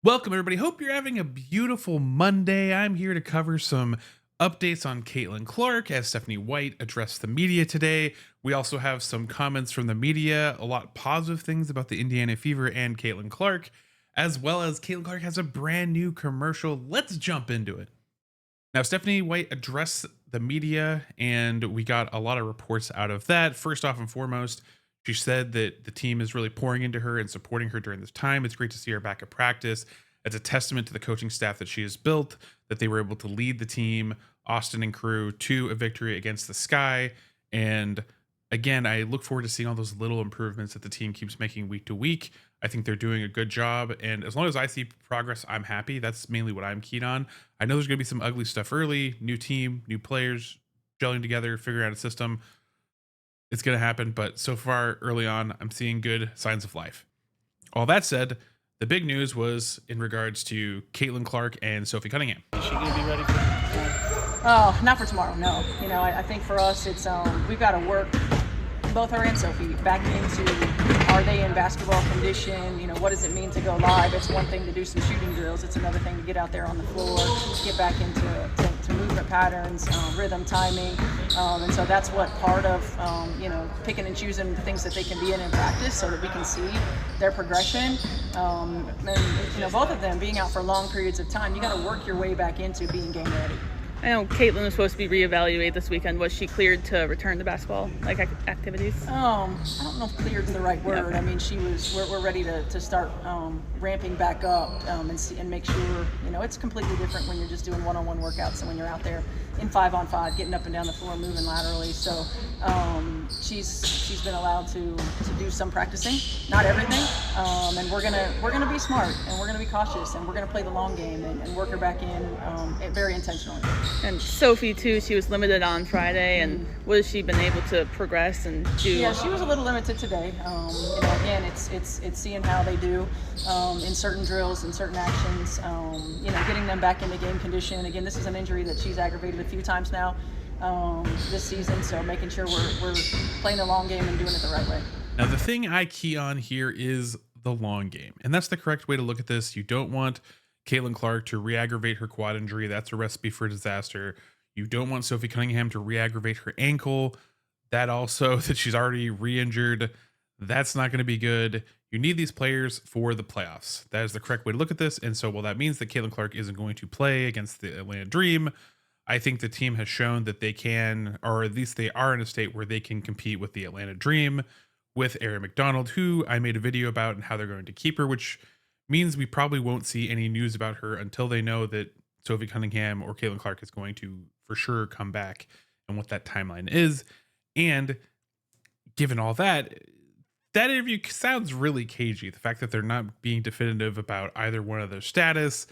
Welcome, everybody. Hope you're having a beautiful Monday. I'm here to cover some updates on Caitlin Clark as Stephanie White addressed the media today. We also have some comments from the media, a lot of positive things about the Indiana Fever and Caitlin Clark, as well as Caitlin Clark has a brand new commercial. Let's jump into it. Now, Stephanie White addressed the media, and we got a lot of reports out of that. First off and foremost, she said that the team is really pouring into her and supporting her during this time. It's great to see her back at practice. It's a testament to the coaching staff that she has built, that they were able to lead the team, Austin and crew, to a victory against the Sky. And again, I look forward to seeing all those little improvements that the team keeps making week to week. I think they're doing a good job. And as long as I see progress, I'm happy. That's mainly what I'm keen on. I know there's going to be some ugly stuff early, new team, new players, gelling together, figuring out a system. It's going to happen, but so far early on, I'm seeing good signs of life. All that said, the big news was in regards to Caitlin Clark and Sophie Cunningham. Is she going to be ready for tomorrow? Oh, not for tomorrow, no. I think for us, it's we've got to work both her and Sophie back into, are they in basketball condition? What does it mean to go live? It's one thing to do some shooting drills. It's another thing to get out there on the floor, get back into to movement patterns, rhythm, timing. And so that's what part of, picking and choosing the things that they can be in practice so that we can see their progression. And both of them being out for long periods of time, you got to work your way back into being game ready. I know Caitlin was supposed to be reevaluated this weekend. Was she cleared to return to basketball activities? I don't know if cleared is the right word. Yeah. I mean, we're ready to start ramping back up and make sure, it's completely different when you're just doing one-on-one workouts and when you're out there in 5-on-5, getting up and down the floor, moving laterally. So she's been allowed to do some practicing, not everything. And we're gonna be smart and we're gonna be cautious and we're gonna play the long game and work her back in very intentionally. And Sophie too, she was limited on Friday, and what has she been able to progress and do? Yeah, she was a little limited today. Again, it's seeing how they do in certain drills and certain actions. Getting them back into game condition. Again, this is an injury that she's aggravated a few times now this season, so making sure we're playing the long game and doing it the right way. Now, the thing I key on here is the long game, and that's the correct way to look at this. You don't want Caitlin Clark to re-aggravate her quad injury. That's a recipe for disaster. You don't want Sophie Cunningham to re-aggravate her ankle. That also, that she's already re-injured. That's not going to be good. You need these players for the playoffs. That is the correct way to look at this. And so, while that means that Caitlin Clark isn't going to play against the Atlanta Dream, I think the team has shown that they can, or at least they are in a state where they can compete with the Atlanta Dream with Erin McDonald, who I made a video about and how they're going to keep her, which means we probably won't see any news about her until they know that Sophie Cunningham or Caitlin Clark is going to for sure come back and what that timeline is. And given all that interview sounds really cagey. The fact that they're not being definitive about either one of their status,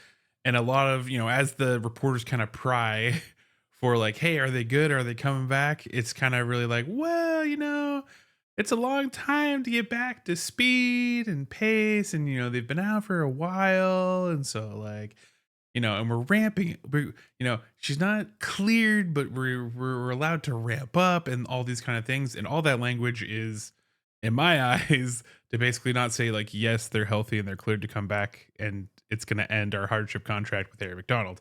and a lot of, as the reporters kind of pry for like, hey, are they good? Are they coming back? It's kind of really like, well, it's a long time to get back to speed and pace, and they've been out for a while, and so like, and we're ramping. She's not cleared, but we're allowed to ramp up, and all these kind of things, and all that language is, in my eyes, to basically not say like, yes, they're healthy and they're cleared to come back, and it's going to end our hardship contract with Erin McDonald.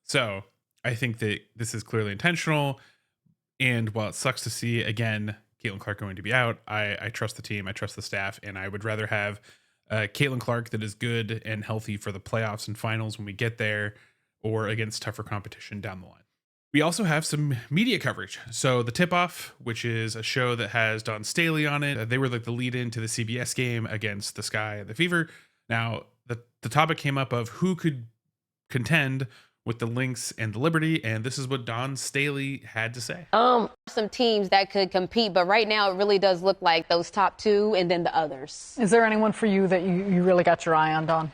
So I think that this is clearly intentional, and while it sucks to see again Caitlin Clark going to be out, I trust the team, I trust the staff, and I would rather have Caitlin Clark that is good and healthy for the playoffs and finals when we get there, or against tougher competition down the line. We also have some media coverage. So the Tip-Off, which is a show that has Don Staley on it, they were like the lead in to the CBS game against the Sky and the Fever. Now, the topic came up of who could contend with the Lynx and the Liberty, and this is what Don Staley had to say. Some teams that could compete, but right now it really does look like those top two and then the others. Is there anyone for you that you really got your eye on, Don?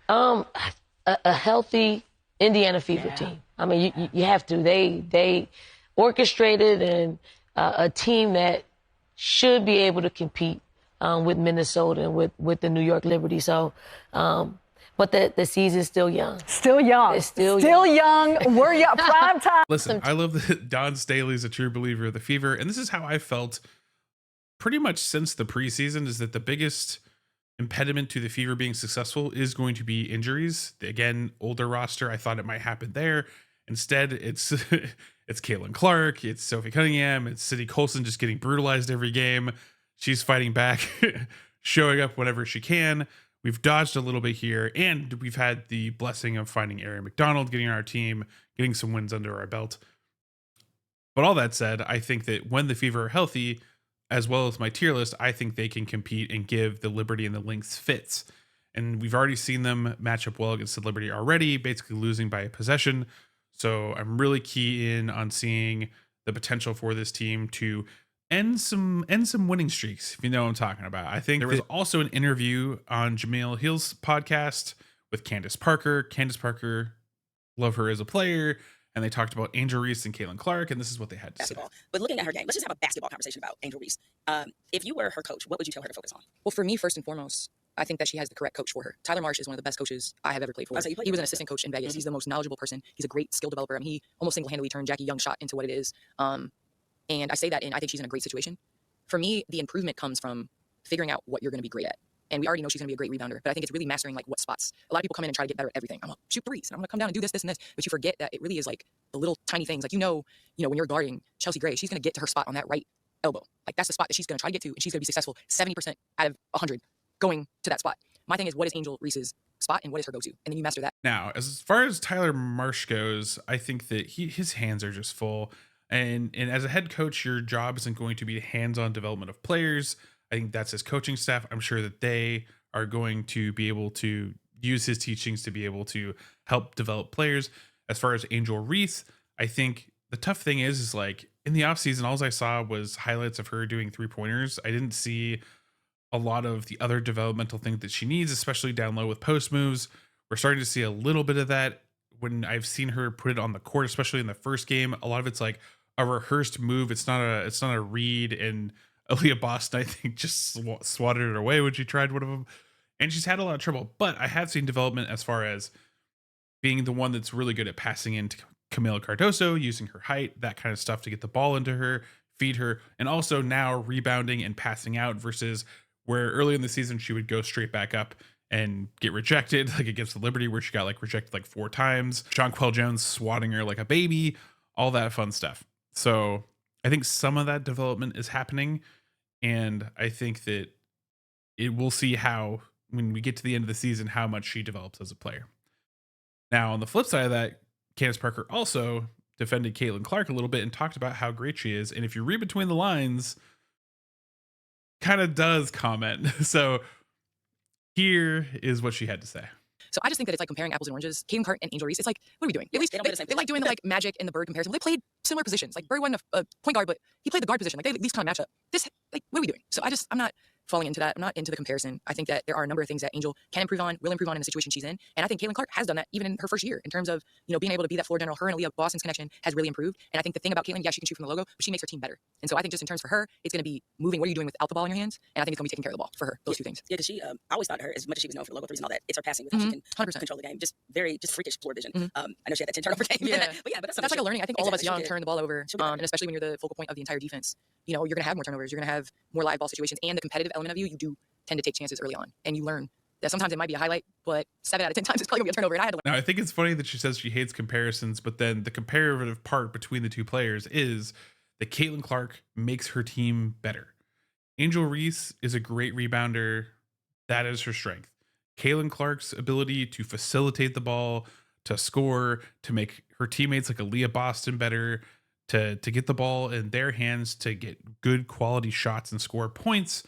A healthy Indiana Fever team. I mean, you have to. They orchestrated and a team that should be able to compete with Minnesota and with the New York Liberty. So, but the season's still young. Still young. It's still young. We're young. Prime time. Listen, I love that Don Staley is a true believer of the Fever, and this is how I felt pretty much since the preseason, is that the biggest impediment to the Fever being successful is going to be injuries. Again, older roster. I thought it might happen there. Instead, it's it's Caitlin Clark, it's Sophie Cunningham, it's Sydney Colson just getting brutalized every game. She's fighting back, showing up whenever she can. We've dodged a little bit here, and we've had the blessing of finding Erin McDonald, getting on our team, getting some wins under our belt. But all that said, I think that when the Fever are healthy, as well as my tier list, I think they can compete and give the Liberty and the Lynx fits. And we've already seen them match up well against the Liberty already, basically losing by a possession. So I'm really key in on seeing the potential for this team to end some winning streaks, if you know what I'm talking about. I think there was also an interview on Jameel Hill's podcast with Candace Parker. Candace Parker, love her as a player. And they talked about Angel Reese and Caitlin Clark, and this is what they had to say. But looking at her game, let's just have a basketball conversation about Angel Reese. If you were her coach, what would you tell her to focus on? Well, for me, first and foremost, I think that she has the correct coach for her. Tyler Marsh is one of the best coaches I have ever played for. He was an assistant coach in Vegas. He's the most knowledgeable person. He's a great skill developer. I mean, he almost single-handedly turned Jackie Young's shot into what it is. And I say that, and I think she's in a great situation. For me, the improvement comes from figuring out what you're going to be great at. And we already know she's going to be a great rebounder, but I think it's really mastering like what spots. A lot of people come in and try to get better at everything. I'm going to shoot threes, and I'm going to come down and do this, this, and this. But you forget that it really is like the little tiny things. Like, you know, when you're guarding Chelsea Gray, she's going to get to her spot on that right elbow. Like, that's the spot that she's going to try to get to, and she's going to be successful 70% out of 100 going to that spot. My thing is, what is Angel Reese's spot, and what is her go-to? And then you master that. Now, as far as Tyler Marsh goes, I think that his hands are just full. And as a head coach, your job isn't going to be hands-on development of players. I think that's his coaching staff. I'm sure that they are going to be able to use his teachings to be able to help develop players. As far as Angel Reese, I think the tough thing is like in the offseason, all I saw was highlights of her doing 3-pointers. I didn't see a lot of the other developmental things that she needs, especially down low with post moves. We're starting to see a little bit of that when I've seen her put it on the court, especially in the first game. A lot of it's like a rehearsed move. It's not a read, and Aaliyah Boston, I think, just swatted it away when she tried one of them. And she's had a lot of trouble. But I have seen development as far as being the one that's really good at passing into Camila Cardoso, using her height, that kind of stuff to get the ball into her, feed her, and also now rebounding and passing out versus where early in the season she would go straight back up and get rejected, like against the Liberty, where she got like rejected like 4 times. Jonquel Jones swatting her like a baby, all that fun stuff. So I think some of that development is happening. And I think that we'll see how, when we get to the end of the season, how much she develops as a player. Now, on the flip side of that, Candace Parker also defended Caitlin Clark a little bit and talked about how great she is. And if you read between the lines, kind of does comment. So here is what she had to say. So I just think that it's like comparing apples and oranges. Caitlin Clark and Angel Reese. It's like, what are we doing? At least they like doing the like Magic and the Bird comparison. They played similar positions. Like Bird wasn't a point guard, but he played the guard position. Like they at least kind of match up. This, like, what are we doing? So I'm not falling into that. I'm not into the comparison. I think that there are a number of things that Angel can improve on, will improve on in the situation she's in. And I think Caitlin Clark has done that even in her first year in terms of, being able to be that floor general. Her and Aaliyah Boston's connection has really improved. And I think the thing about Caitlin, yeah, she can shoot from the logo, but she makes her team better. And so I think just in terms for her, it's going to be moving. What are you doing without the ball in your hands? And I think it's going to be taking care of the ball for her. Those two things. Yeah, because she, I always thought her, as much as she was known for the logo threes and all that, it's her passing with how she can 100%. control the game. Just freakish floor vision. I know she had that 10 turnover game. Yeah. but that's like a learning. I think all of us young Exactly. turn the ball over, and especially when you're the focal point of the entire defense, you're going to have more turnovers. You're going to have more live ball situations, and the competitive element of you do tend to take chances early on, and you learn that sometimes it might be a highlight, but 7 out of 10 times it's probably going to be a turnover, and I had to learn. Now, I think it's funny that she says she hates comparisons, but then the comparative part between the two players is that Caitlin Clark makes her team better. Angel Reese is a great rebounder. That is her strength. Caitlin Clark's ability to facilitate the ball, to score, to make her teammates like Aaliyah Boston better, to get the ball in their hands, to get good quality shots and score points.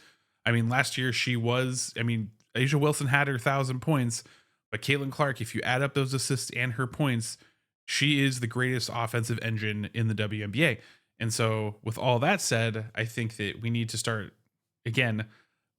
I mean, last year Asia Wilson had her 1,000 points, but Caitlin Clark, if you add up those assists and her points, she is the greatest offensive engine in the WNBA. And so with all that said, I think that we need to start, again,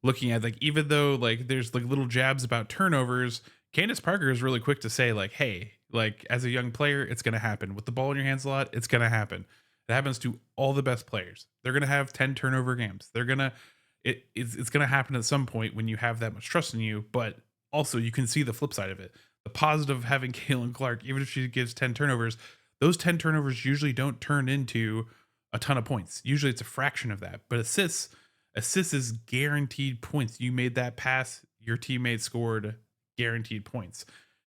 looking at, like, even though like there's like little jabs about turnovers, Candace Parker is really quick to say, like, hey, like, as a young player, it's going to happen. With the ball in your hands a lot, it's going to happen. It happens to all the best players. They're going to have 10 turnover games. It's going to happen at some point when you have that much trust in you, but also you can see the flip side of it. The positive of having Caitlin Clark, even if she gives 10 turnovers, those 10 turnovers usually don't turn into a ton of points. Usually it's a fraction of that, but assists is guaranteed points. You made that pass, your teammate scored guaranteed points.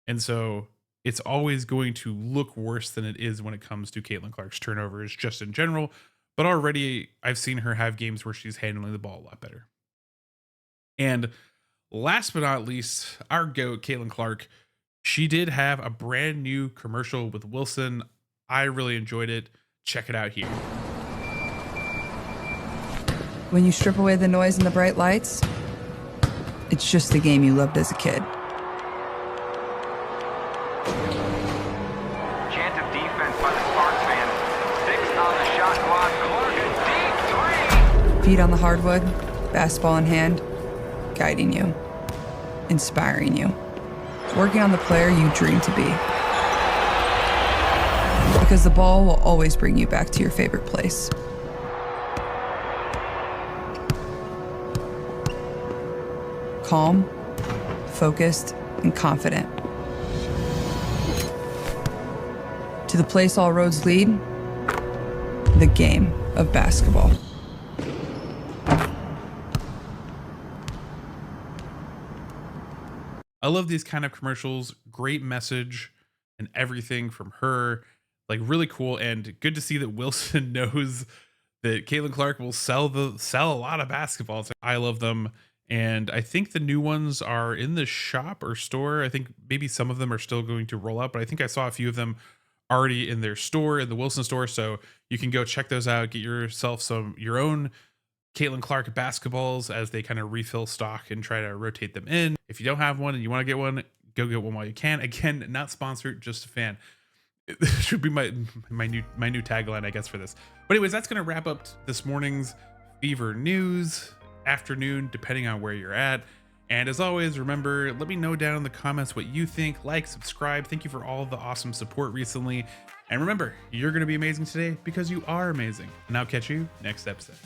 And so it's always going to look worse than it is when it comes to Caitlin Clark's turnovers, just in general. But already I've seen her have games where she's handling the ball a lot better. And last but not least, our GOAT, Caitlin Clark, she did have a brand new commercial with Wilson. I really enjoyed it. Check it out here. When you strip away the noise and the bright lights, it's just the game you loved as a kid. Chance of defense by the Sparks fans. 6 on the shot clock. Clark, a deep 3. Feet on the hardwood, basketball in hand, guiding you, inspiring you, working on the player you dream to be. Because the ball will always bring you back to your favorite place. Calm, focused, and confident. To the place all roads lead, the game of basketball. I love these kind of commercials. Great message and everything from her. Like, really cool, and good to see that Wilson knows that Caitlin Clark will sell a lot of basketballs. I love them. And I think the new ones are in the shop or store. I think maybe some of them are still going to roll out, but I think I saw a few of them already in their store, in the Wilson store. So you can go check those out, get yourself your own Caitlin Clark basketballs as they kind of refill stock and try to rotate them in. If you don't have one and you want to get one, go get one while you can. Again, not sponsored, just a fan. It should be my new tagline, I guess, for this. But anyways, that's going to wrap up this morning's Fever News. Afternoon, depending on where you're at. And as always, remember, let me know down in the comments what you think. Like, subscribe. Thank you for all of the awesome support recently. And remember, you're going to be amazing today because you are amazing. And I'll catch you next episode.